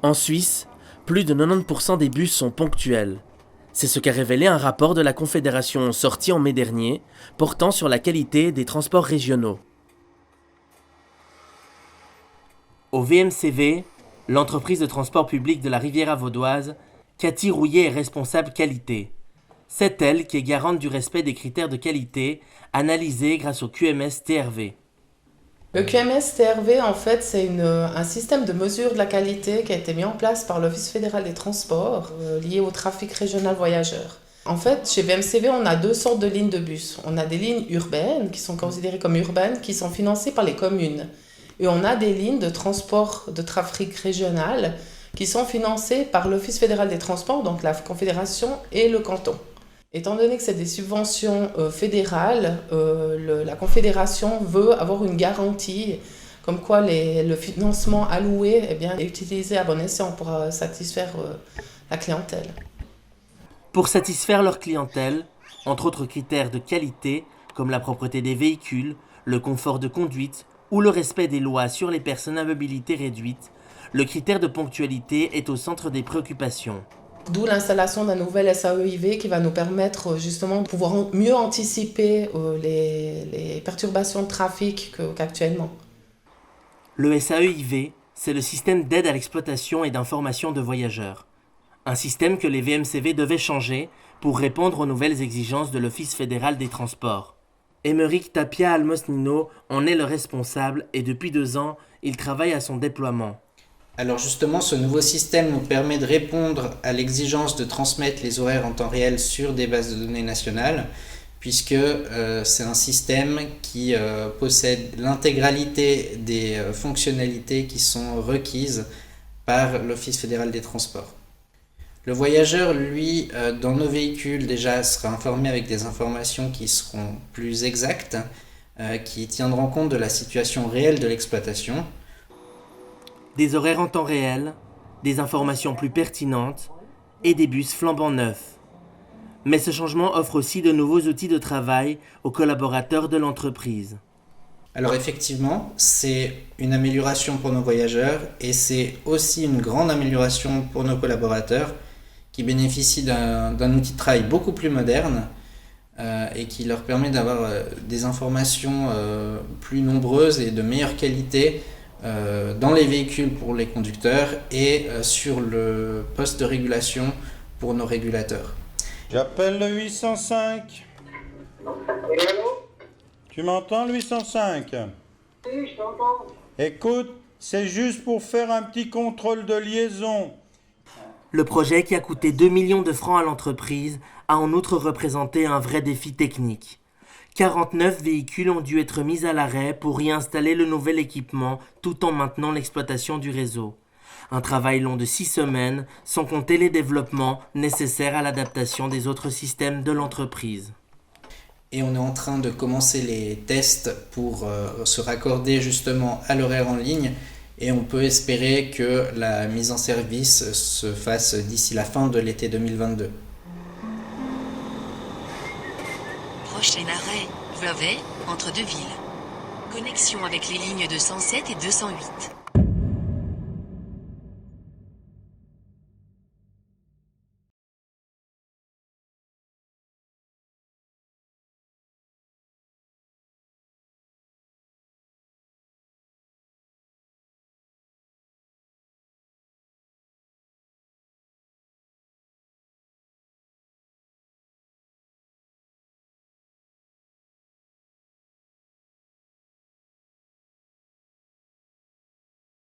En Suisse, plus de 90% des bus sont ponctuels. C'est ce qu'a révélé un rapport de la Confédération sorti en mai dernier, portant sur la qualité des transports régionaux. Au VMCV, l'entreprise de transport public de la Riviera vaudoise, Cathy Rouillet est responsable qualité. C'est elle qui est garante du respect des critères de qualité analysés grâce au QMS-TRV. Le QMS-TRV, en fait, c'est un système de mesure de la qualité qui a été mis en place par l'Office fédéral des transports lié au trafic régional voyageurs. En fait, chez VMCV, on a deux sortes de lignes de bus. On a des lignes urbaines, qui sont considérées comme urbaines, qui sont financées par les communes. Et on a des lignes de transport de trafic régional qui sont financées par l'Office fédéral des transports, donc la Confédération et le canton. Étant donné que c'est des subventions fédérales, la Confédération veut avoir une garantie comme quoi le financement alloué est utilisé à bon escient pour satisfaire la clientèle. Pour satisfaire leur clientèle, entre autres critères de qualité comme la propreté des véhicules, le confort de conduite ou le respect des lois sur les personnes à mobilité réduite, le critère de ponctualité est au centre des préoccupations. D'où l'installation d'un nouvel SAEIV qui va nous permettre justement de pouvoir mieux anticiper les perturbations de trafic qu'actuellement. Le SAEIV, c'est le système d'aide à l'exploitation et d'information de voyageurs. Un système que les VMCV devaient changer pour répondre aux nouvelles exigences de l'Office fédéral des transports. Émeric Tapia Almosnino en est le responsable et depuis 2 ans, il travaille à son déploiement. Alors justement, ce nouveau système nous permet de répondre à l'exigence de transmettre les horaires en temps réel sur des bases de données nationales, puisque c'est un système qui possède l'intégralité des fonctionnalités qui sont requises par l'Office fédéral des transports. Le voyageur, lui, dans nos véhicules, déjà sera informé avec des informations qui seront plus exactes, qui tiendront compte de la situation réelle de l'exploitation. Des horaires en temps réel, des informations plus pertinentes et des bus flambant neufs. Mais ce changement offre aussi de nouveaux outils de travail aux collaborateurs de l'entreprise. Alors effectivement, c'est une amélioration pour nos voyageurs et c'est aussi une grande amélioration pour nos collaborateurs qui bénéficient d'un outil de travail beaucoup plus moderne et qui leur permet d'avoir des informations plus nombreuses et de meilleure qualité dans les véhicules pour les conducteurs et sur le poste de régulation pour nos régulateurs. J'appelle le 805. Tu m'entends, le 805? Oui, je t'entends. Écoute, c'est juste pour faire un petit contrôle de liaison. Le projet, qui a coûté 2 millions de francs à l'entreprise, a en outre représenté un vrai défi technique. 49 véhicules ont dû être mis à l'arrêt pour y installer le nouvel équipement tout en maintenant l'exploitation du réseau. Un travail long de 6 semaines, sans compter les développements nécessaires à l'adaptation des autres systèmes de l'entreprise. Et on est en train de commencer les tests pour se raccorder justement à l'horaire en ligne et on peut espérer que la mise en service se fasse d'ici la fin de l'été 2022. Prochain arrêt, Vevey, entre deux villes. Connexion avec les lignes 207 et 208.